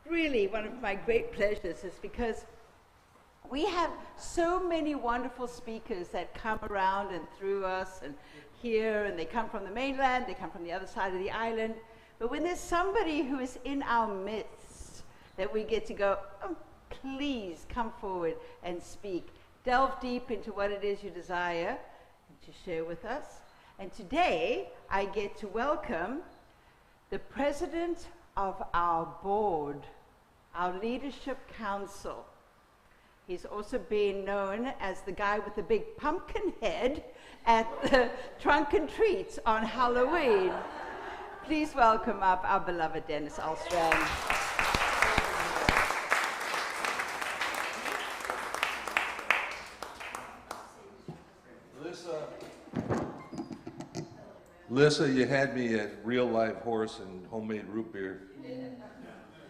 really one of my great pleasures is because we have so many wonderful speakers that come around and through us and here, and they come from the mainland, they come from the other side of the island. But when there's somebody who is in our midst that we get to go, oh, please come forward and speak. Delve deep into what it is you desire to share with us. And today, I get to welcome the president of our board, our leadership council. He's also been known as the guy with the big pumpkin head at the Trunk and Treats on Halloween. Please welcome up our beloved Dennis Alstrand. Lissa, you had me at real live horse and homemade root beer.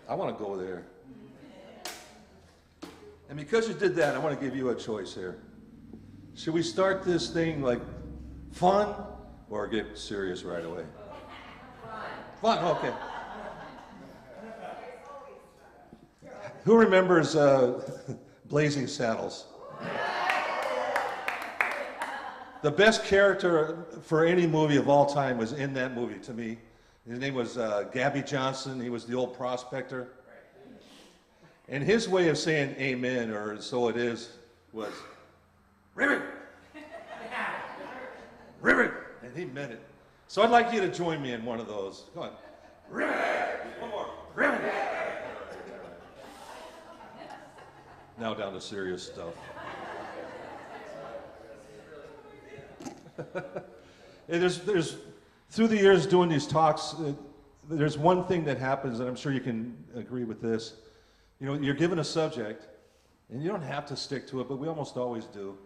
I want to go there. And because you did that, I want to give you a choice here. Should we start this thing like fun or get serious right away? Fun, okay. Who remembers Blazing Saddles? The best character for any movie of all time was in that movie to me. His name was Gabby Johnson. He was the old prospector. And his way of saying amen, or so it is, was, ribbit! Ribbit! And he meant it. So I'd like you to join me in one of those. Go on. Ribbit! One more. Ribbit! Now down to serious stuff. There's through the years doing these talks, there's one thing that happens, and I'm sure you can agree with this. You know, you're given a subject, and you don't have to stick to it, but we almost always do.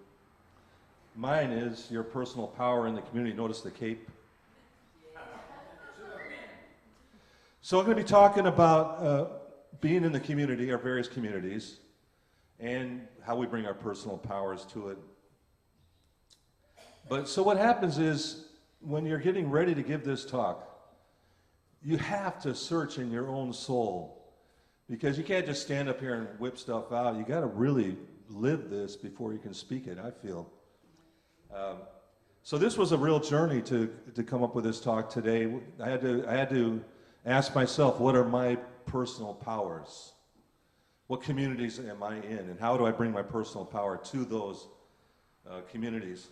Mine is your personal power in the community. Notice the cape. So I'm going to be talking about being in the community, our various communities, and how we bring our personal powers to it. But so what happens is, when you're getting ready to give this talk, you have to search in your own soul, because you can't just stand up here and whip stuff out. You got to really live this before you can speak it, I feel. So this was a real journey to come up with this talk today. I had to ask myself, what are my personal powers? What communities am I in, and how do I bring my personal power to those communities?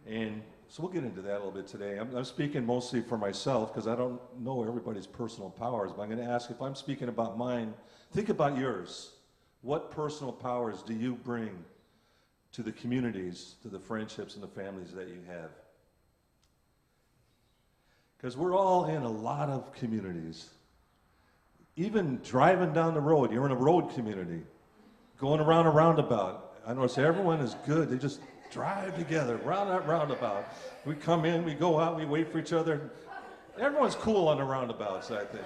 And so we'll get into that a little bit today. I'm speaking mostly for myself because I don't know everybody's personal powers, but I'm going to ask, if I'm speaking about mine, think about yours. What personal powers do you bring to the communities, to the friendships and the families that you have? Because we're all in a lot of communities. Even driving down the road, you're in a road community. Going around a roundabout, I notice everyone is good. They just drive together, round that roundabout. We come in, we go out, we wait for each other. Everyone's cool on the roundabouts, I think.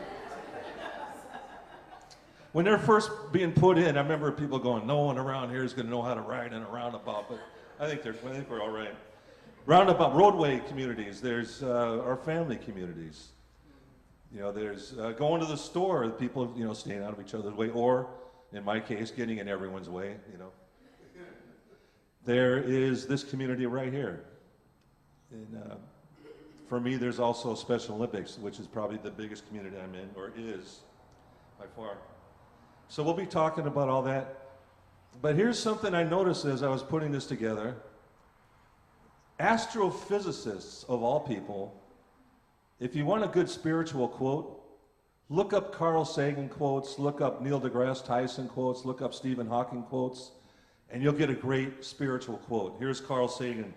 When they're first being put in, I remember people going, no one around here is going to know how to ride in a roundabout, but I think we're all right. Roundabout, roadway communities, there's our family communities. You know, there's going to the store, people, you know, staying out of each other's way, or, in my case, getting in everyone's way, you know. There is this community right here. And for me, there's also Special Olympics, which is probably the biggest community I'm in, or is, by far. So we'll be talking about all that. But here's something I noticed as I was putting this together. Astrophysicists, of all people, if you want a good spiritual quote, look up Carl Sagan quotes, look up Neil deGrasse Tyson quotes, look up Stephen Hawking quotes, and you'll get a great spiritual quote. Here's Carl Sagan.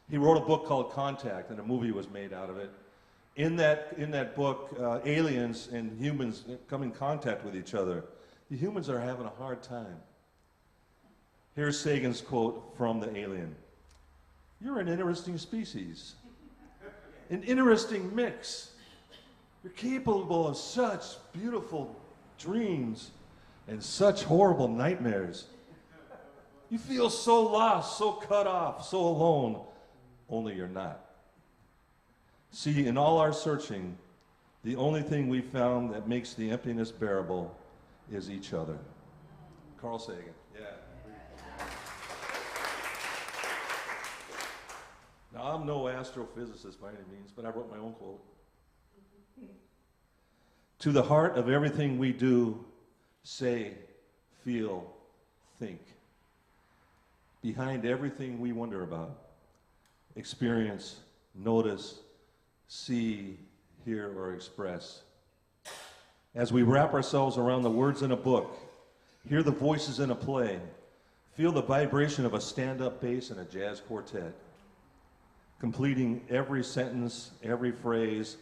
He wrote a book called Contact, and a movie was made out of it. In that book, aliens and humans come in contact with each other. The humans are having a hard time. Here's Sagan's quote from the alien. You're an interesting species. An interesting mix. You're capable of such beautiful dreams and such horrible nightmares. You feel so lost, so cut off, so alone, only you're not. See, in all our searching, the only thing we found that makes the emptiness bearable is each other. Carl Sagan. Yeah. Now, I'm no astrophysicist by any means, but I wrote my own quote. To the heart of everything we do, say, feel, think. Behind everything we wonder about, experience, notice, see, hear, or express. As we wrap ourselves around the words in a book, hear the voices in a play, feel the vibration of a stand-up bass in a jazz quartet, completing every sentence, every phrase,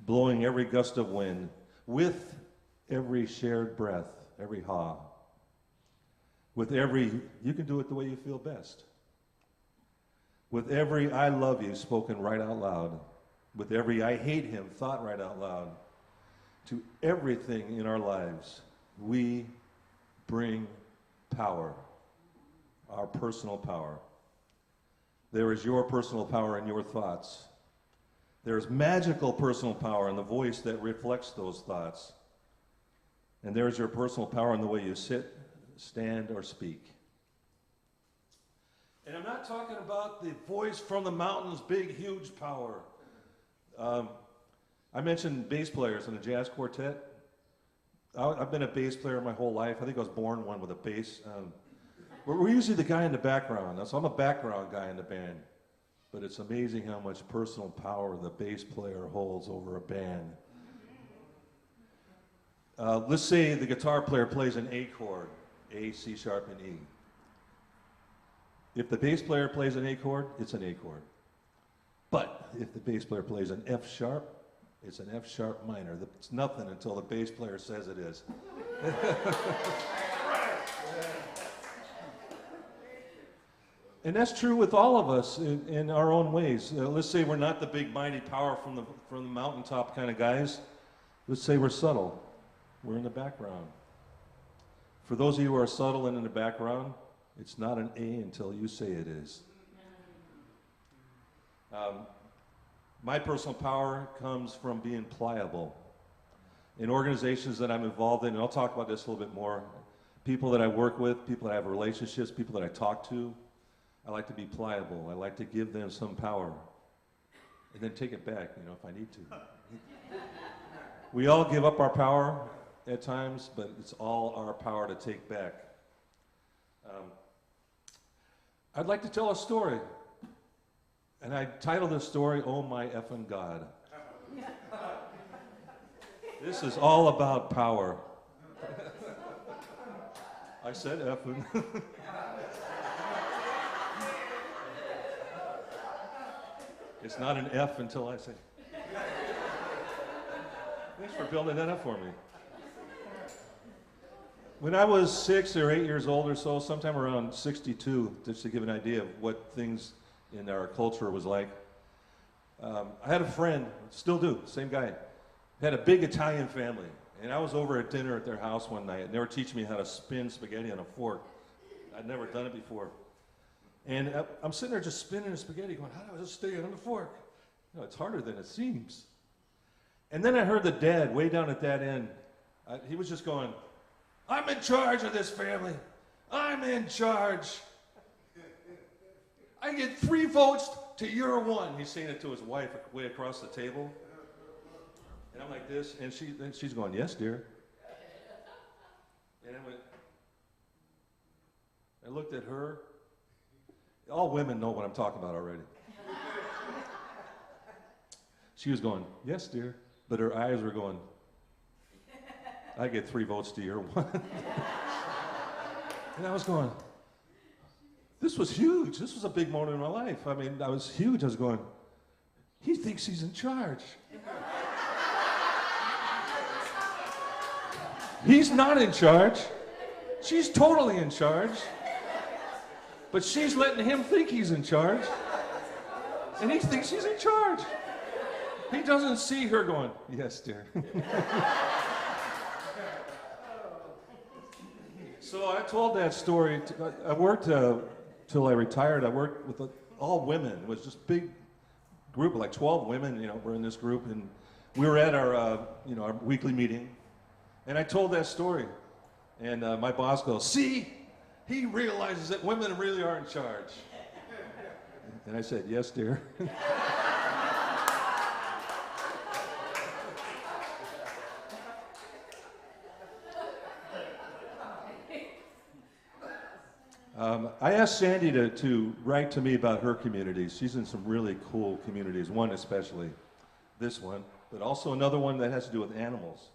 blowing every gust of wind, with every shared breath, every ha. With every, you can do it the way you feel best. With every I love you spoken right out loud. With every I hate him thought right out loud. To everything in our lives, we bring power, our personal power. There is your personal power in your thoughts. There is magical personal power in the voice that reflects those thoughts. And there is your personal power in the way you sit, stand, or speak. And I'm not talking about the voice from the mountains, big, huge power. I mentioned bass players in a jazz quartet. I've been a bass player my whole life. I think I was born one with a bass. We're usually the guy in the background. So I'm a background guy in the band. But it's amazing how much personal power the bass player holds over a band. Let's say the guitar player plays an A chord, A, C sharp, and E. If the bass player plays an A chord, it's an A chord. But if the bass player plays an F sharp, it's an F sharp minor. It's nothing until the bass player says it is. And that's true with all of us in our own ways. Let's say we're not the big mighty power from the mountaintop kind of guys. Let's say we're subtle. We're in the background. For those of you who are subtle and in the background, it's not an A until you say it is. My personal power comes from being pliable. In organizations that I'm involved in, and I'll talk about this a little bit more, people that I work with, people that I have relationships, people that I talk to, I like to be pliable. I like to give them some power and then take it back, if I need to. We all give up our power at times, but it's all our power to take back. I'd like to tell a story. And I titled this story, Oh My Effing God. This is all about power. I said effing. It's not an F until I say. Thanks for building that up for me. When I was 6 or 8 years old or so, sometime around 62, just to give an idea of what things in our culture was like, I had a friend, still do, same guy, had a big Italian family. And I was over at dinner at their house one night, and they were teaching me how to spin spaghetti on a fork. I'd never done it before. And I'm sitting there just spinning the spaghetti going, how do I just stay on the fork? It's harder than it seems. And then I heard the dad way down at that end. He was just going, I'm in charge of this family. I'm in charge. I get 3 votes to your 1. He's saying it to his wife way across the table. And I'm like this, and she's going, yes, dear. And I looked at her. All women know what I'm talking about already. She was going, yes, dear. But her eyes were going, I get 3 votes to your 1. And I was going, this was huge. This was a big moment in my life. I mean, I was huge. I was going, he thinks he's in charge. He's not in charge. She's totally in charge. But she's letting him think he's in charge. And he thinks he's in charge. He doesn't see her going, yes, dear. So I told that story. I worked till I retired. I worked with all women. It was just a big group of like 12 women, were in this group. And we were at our weekly meeting. And I told that story. And my boss goes, see, he realizes that women really are in charge. And I said, yes, dear. I asked Sandy to write to me about her communities. She's in some really cool communities, one especially, this one, but also another one that has to do with animals.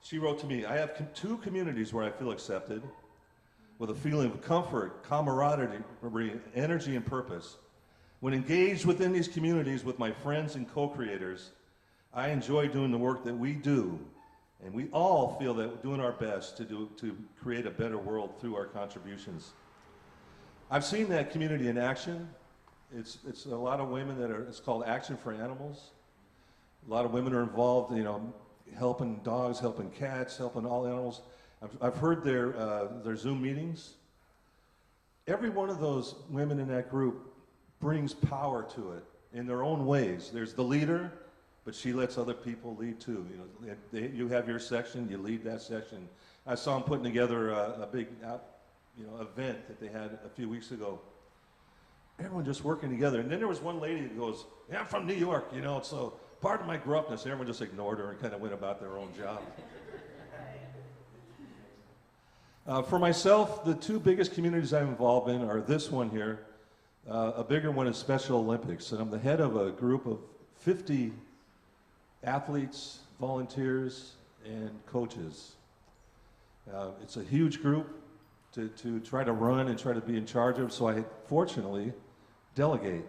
She wrote to me, I have two communities where I feel accepted, with a feeling of comfort, camaraderie, energy, and purpose. When engaged within these communities with my friends and co-creators, I enjoy doing the work that we do, and we all feel that we're doing our best to create a better world through our contributions. I've seen that community in action. It's a lot of women it's called Action for Animals. A lot of women are involved, helping dogs, helping cats, helping all animals. I've heard their Zoom meetings. Every one of those women in that group brings power to it in their own ways. There's the leader, but she lets other people lead too. You have your section, you lead that section. I saw them putting together a big event that they had a few weeks ago. Everyone just working together. And then there was one lady that goes, yeah, I'm from New York, so part of my gruffness, everyone just ignored her and kind of went about their own job. For myself, the two biggest communities I'm involved in are this one here. A bigger one is Special Olympics, and I'm the head of a group of 50 athletes, volunteers, and coaches. It's a huge group to try to run and try to be in charge of, so I fortunately delegate.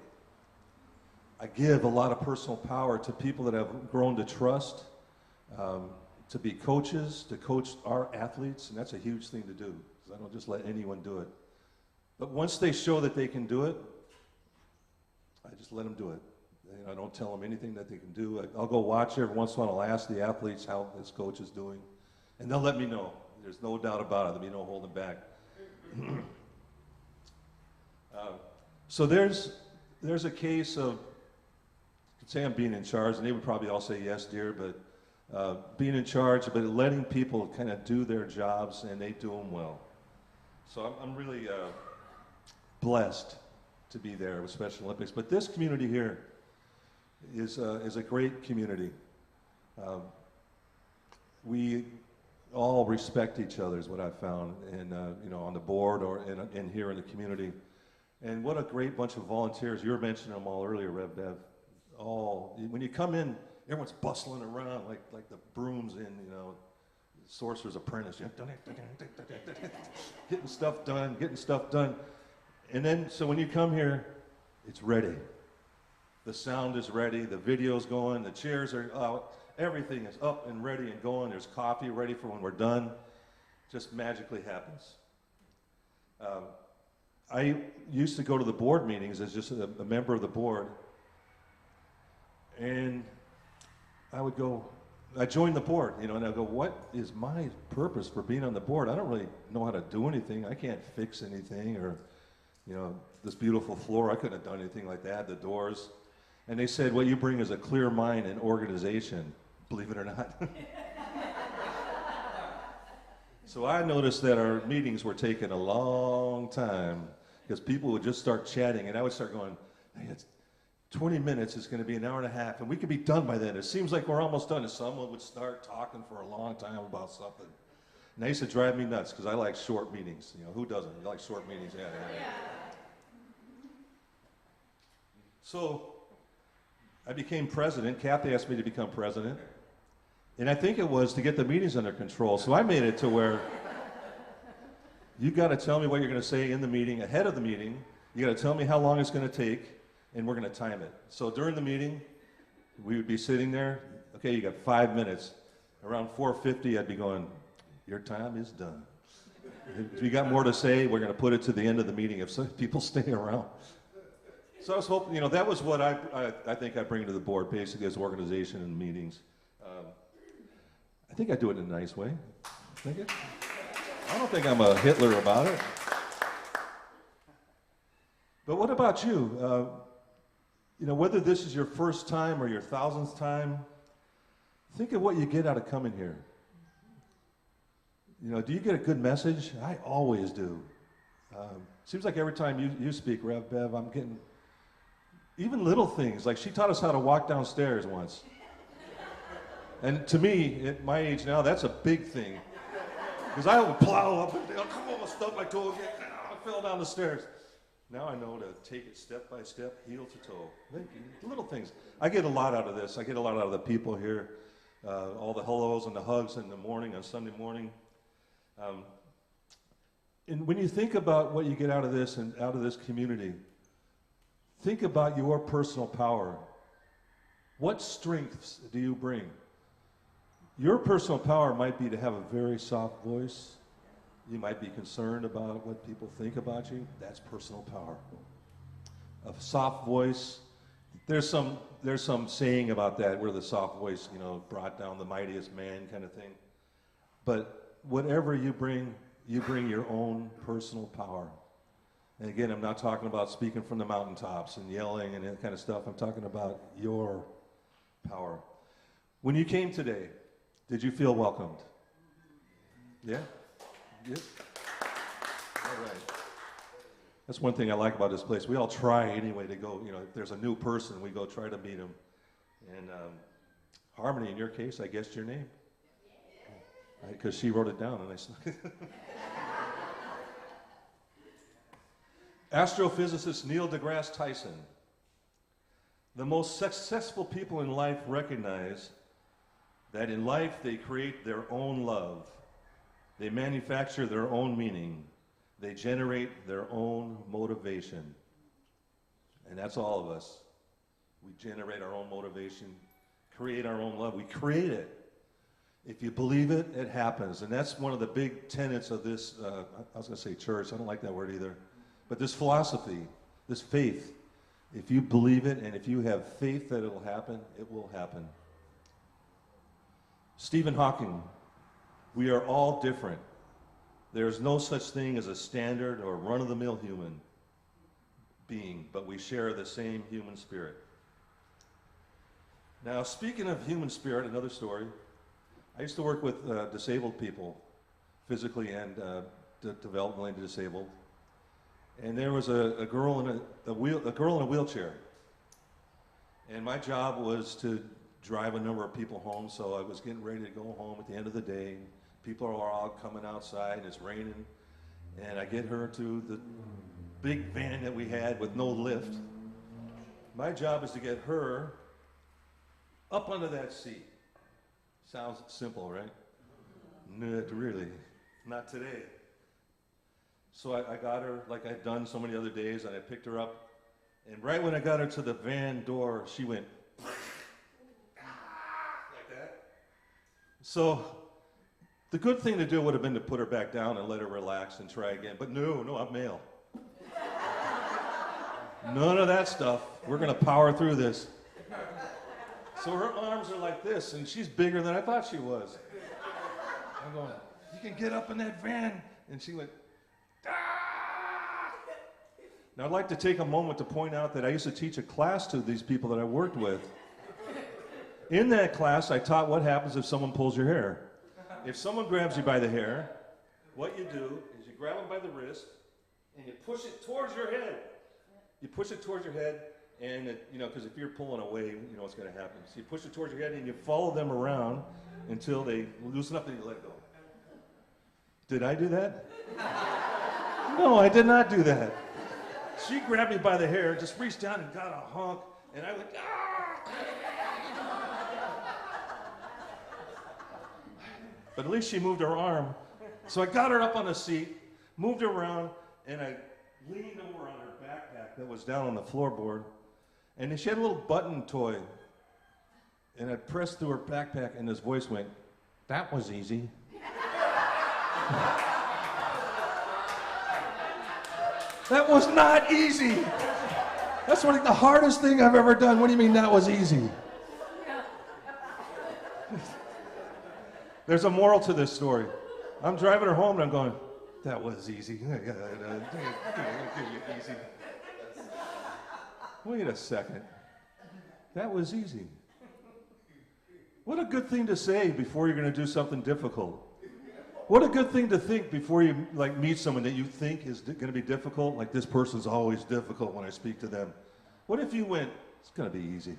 I give a lot of personal power to people that have grown to trust, to be coaches, to coach our athletes, and that's a huge thing to do, because I don't just let anyone do it. But once they show that they can do it, I just let them do it. I don't tell them anything that they can do. I'll go watch every once in a while. I'll ask the athletes how this coach is doing, and they'll let me know. There's no doubt about it. There'll be no holding back. So there's a case of, you could say I'm being in charge, and they would probably all say yes, dear, but being in charge, but letting people kind of do their jobs, and they do them well. So I'm really blessed to be there with Special Olympics. But this community here is a great community. We all respect each other is what I've found, and on the board or in here in the community. And what a great bunch of volunteers. You were mentioning them all earlier, Rev Bev. When you come in, everyone's bustling around like the brooms in, Sorcerer's Apprentice. Getting stuff done. And then, so when you come here, it's ready. The sound is ready, the video's going, the chairs are out, everything is up and ready and going. There's coffee ready for when we're done. Just magically happens. I used to go to the board meetings as just a member of the board, and I joined the board, and I go, what is my purpose for being on the board? I don't really know how to do anything. I can't fix anything, or, this beautiful floor, I couldn't have done anything like that, the doors. And they said, what you bring is a clear mind and organization, believe it or not. So I noticed that our meetings were taking a long time, because people would just start chatting, and I would start going, hey, it's 20 minutes, it's going to be an hour and a half, and we could be done by then. It seems like we're almost done, and someone would start talking for a long time about something. And that used to drive me nuts, because I like short meetings. Who doesn't? You like short meetings? Yeah. So I became president. Kathy asked me to become president. And I think it was to get the meetings under control. So I made it to where you got to tell me what you're going to say in the meeting, ahead of the meeting. You got to tell me how long it's going to take, and we're going to time it. So during the meeting, we would be sitting there. Okay, you got 5 minutes. Around 4:50, I'd be going, your time is done. If you got more to say, we're going to put it to the end of the meeting if some people stay around. So I was hoping, that was what I think I bring to the board, basically, as organization and meetings. I think I do it in a nice way. I don't think I'm a Hitler about it. But what about you? Whether this is your first time or your 1000th time, think of what you get out of coming here. You know, do you get a good message? I always do. Seems like every time you speak, Rev Bev, I'm getting even little things. Like she taught us how to walk downstairs once. And to me, at my age now, that's a big thing. Because I would plow up and down, come on, I stubbed my toe again, I fell down the stairs. Now I know to take it step by step, heel to toe. Little things. I get a lot out of this. I get a lot out of the people here. All the hellos and the hugs in the morning, on Sunday morning. And when you think about what you get out of this and out of this community, think about your personal power. What strengths do you bring? Your personal power might be to have a very soft voice. You might be concerned about what people think about you. That's personal power. A soft voice. There's some saying about that, where the soft voice, you know, brought down the mightiest man kind of thing. But whatever you bring your own personal power. And again, I'm not talking about speaking from the mountaintops and yelling and that kind of stuff. I'm talking about your power. When you came today, did you feel welcomed? Yeah? Yes? All right. That's one thing I like about this place. We all try anyway to go, you know, if there's a new person, we go try to meet them. And Harmony, in your case, I guessed your name. Because she wrote it down and I said. Astrophysicist Neil deGrasse Tyson. The most successful people in life recognize that in life they create their own love. They manufacture their own meaning. They generate their own motivation. And that's all of us. We generate our own motivation, create our own love. We create it. If you believe it, it happens. And that's one of the big tenets of this, I was going to say church, I don't like that word either. But this philosophy, this faith, if you believe it and if you have faith that it'll happen, it will happen. Stephen Hawking, we are all different. There's no such thing as a standard or run-of-the-mill human being, but we share the same human spirit. Now, speaking of human spirit, another story. I used to work with disabled people, physically and developmentally disabled. And there was a girl in a wheelchair. And my job was to drive a number of people home, so I was getting ready to go home at the end of the day. People are all coming outside, and it's raining. And I get her to the big van that we had with no lift. My job is to get her up under that seat. Sounds simple, right? Not really. Not today. So I got her like I'd done so many other days, and I picked her up. And right when I got her to the van door, she went like that. So the good thing to do would have been to put her back down and let her relax and try again. But no, I'm male. None of that stuff. We're going to power through this. So her arms are like this, and she's bigger than I thought she was. I'm going, you can get up in that van. And she went, ah! Now I'd like to take a moment to point out that I used to teach a class to these people that I worked with. In that class, I taught what happens if someone pulls your hair. If someone grabs you by the hair, what you do is you grab them by the wrist, and you push it towards your head. You push it towards your head, and because if you're pulling away, you know what's going to happen. So you push it towards your head, and you follow them around until they loosen up, and you let go. Did I do that? No, I did not do that. She grabbed me by the hair, just reached down and got a honk, and I went, ah! But at least she moved her arm. So I got her up on the seat, moved her around, and I leaned over on her backpack that was down on the floorboard. And then she had a little button toy. And I pressed through her backpack, and this voice went, "That was easy." That was not easy. That's the hardest thing I've ever done. What do you mean that was easy? There's a moral to this story. I'm driving her home and I'm going, that was easy. Easy. Wait a second. That was easy. What a good thing to say before you're going to do something difficult. What a good thing to think before you like meet someone that you think is going to be difficult. Like, this person's always difficult when I speak to them. What if you went, it's going to be easy?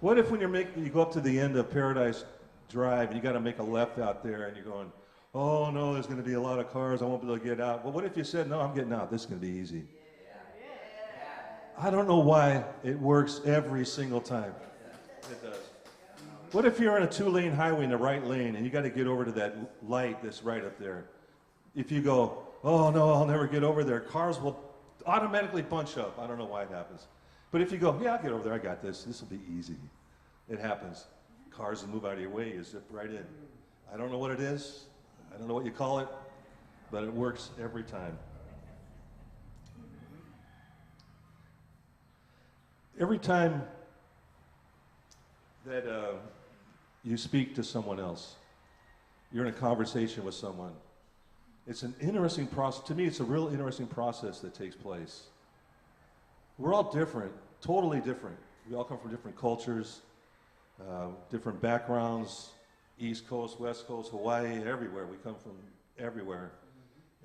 What if when you go up to the end of Paradise Drive and you got to make a left out there and you're going, oh no, there's going to be a lot of cars, I won't be able to get out. Well, what if you said, no, I'm getting out, this is going to be easy? I don't know why it works every single time. It does. What if you're on a 2-lane highway in the right lane and you got to get over to that light that's right up there? If you go, oh no, I'll never get over there, cars will automatically bunch up. I don't know why it happens. But if you go, yeah, I'll get over there, I got this, this will be easy. It happens. Cars will move out of your way, you zip right in. I don't know what it is, I don't know what you call it, but it works every time. Every time that you speak to someone else, you're in a conversation with someone, it's an interesting process. To me, it's a real interesting process that takes place. We're all different, totally different. We all come from different cultures, different backgrounds, East Coast, West Coast, Hawaii, everywhere. We come from everywhere.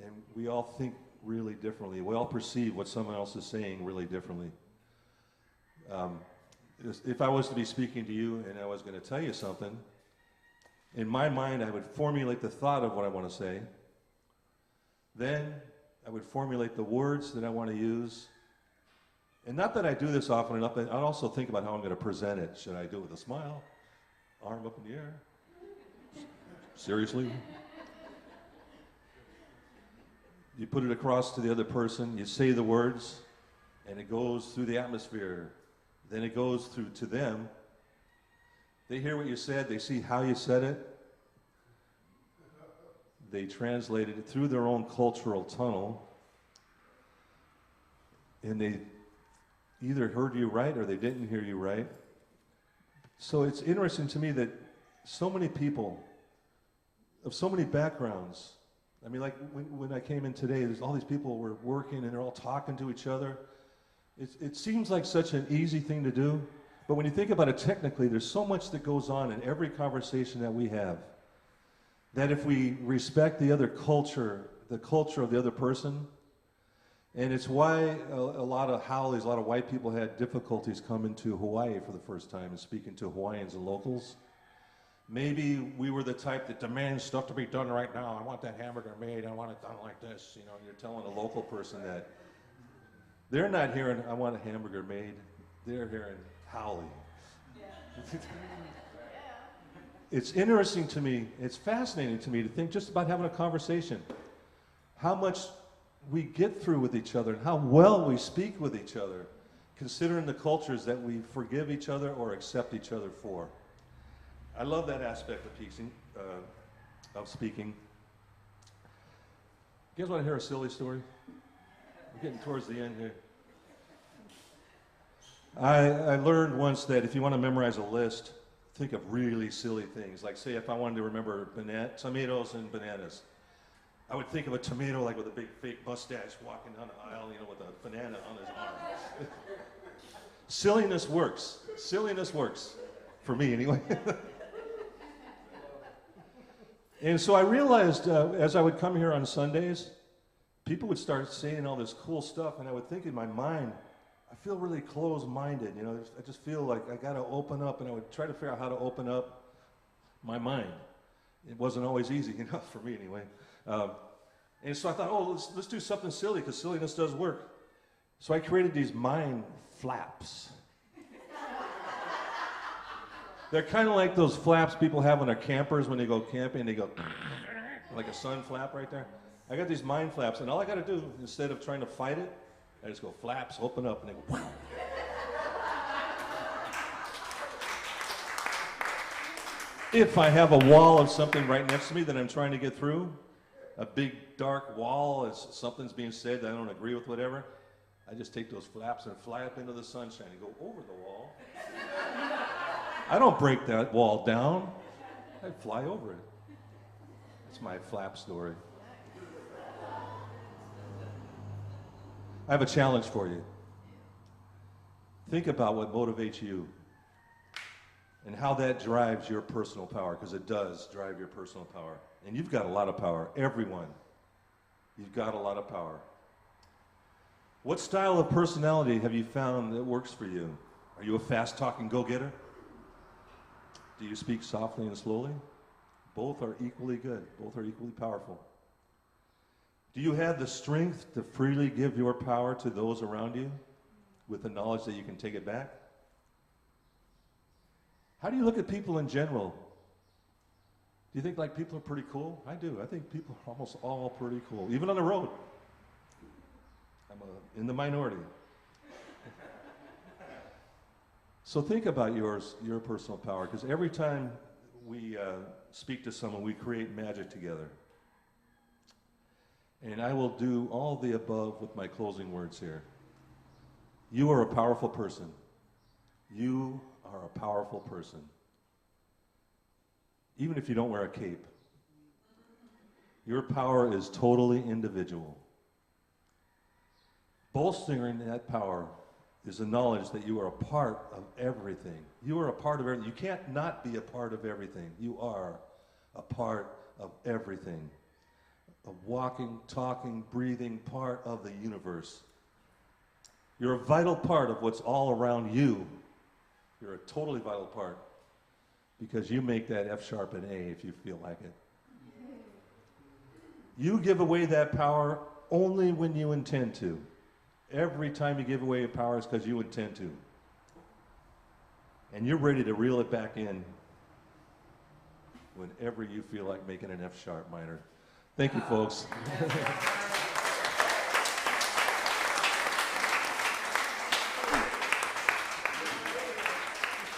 And we all think really differently. We all perceive what someone else is saying really differently. If I was to be speaking to you and I was going to tell you something, in my mind I would formulate the thought of what I want to say. Then I would formulate the words that I want to use. And not that I do this often enough, but I'd also think about how I'm going to present it. Should I do it with a smile? Arm up in the air? Seriously? You put it across to the other person, you say the words, and it goes through the atmosphere. Then it goes through to them. They hear what you said, they see how you said it. They translated it through their own cultural tunnel. And they either heard you right or they didn't hear you right. So it's interesting to me that so many people of so many backgrounds, I mean, like when I came in today, there's all these people were working and they're all talking to each other. It seems like such an easy thing to do, but when you think about it technically, there's so much that goes on in every conversation that we have, that if we respect the other culture, the culture of the other person, and it's why a lot of Howleys, a lot of white people had difficulties coming to Hawaii for the first time and speaking to Hawaiians and locals. Maybe we were the type that demands stuff to be done right now. I want that hamburger made, I want it done like this. You know, you're telling a local person that. They're not hearing, I want a hamburger made. They're hearing, Howley. Yeah. It's interesting to me, it's fascinating to me to think just about having a conversation. How much we get through with each other and how well we speak with each other, considering the cultures that we forgive each other or accept each other for. I love that aspect of speaking. You guys want to hear a silly story? We're getting towards the end here. I learned once that if you want to memorize a list, think of really silly things. Like, say, if I wanted to remember tomatoes and bananas, I would think of a tomato like with a big fake mustache walking down the aisle, you know, with a banana on his arm. Silliness works. Silliness works. For me, anyway. And so I realized as I would come here on Sundays, people would start saying all this cool stuff, and I would think in my mind, I feel really closed-minded. You know, I just feel like I got to open up, and I would try to figure out how to open up my mind. It wasn't always easy, you know, for me anyway. And so I thought, oh, let's do something silly, because silliness does work. So I created these mind flaps. They're kind of like those flaps people have on their campers when they go camping. They go like a sun flap right there. I got these mind flaps, and all I got to do, instead of trying to fight it, I just go flaps, open up, and they go, wow. If I have a wall of something right next to me that I'm trying to get through, a big dark wall, as something's being said that I don't agree with, whatever, I just take those flaps and fly up into the sunshine and go over the wall. I don't break that wall down. I fly over it. That's my flap story. I have a challenge for you. Think about what motivates you and how that drives your personal power, because it does drive your personal power. And you've got a lot of power, everyone. You've got a lot of power. What style of personality have you found that works for you? Are you a fast-talking go-getter? Do you speak softly and slowly? Both are equally good. Both are equally powerful. Do you have the strength to freely give your power to those around you with the knowledge that you can take it back? How do you look at people in general? Do you think like people are pretty cool? I do. I think people are almost all pretty cool, even on the road. I'm in the minority. So think about your personal power, because every time we speak to someone, we create magic together. And I will do all the above with my closing words here. You are a powerful person. You are a powerful person. Even if you don't wear a cape. Your power is totally individual. Bolstering that power is the knowledge that you are a part of everything. You are a part of everything. You can't not be a part of everything. You are a part of everything. A walking, talking, breathing part of the universe. You're a vital part of what's all around you. You're a totally vital part, because you make that F sharp an A if you feel like it. You give away that power only when you intend to. Every time you give away your power is because you intend to. And you're ready to reel it back in whenever you feel like making an F sharp minor. Thank you, folks.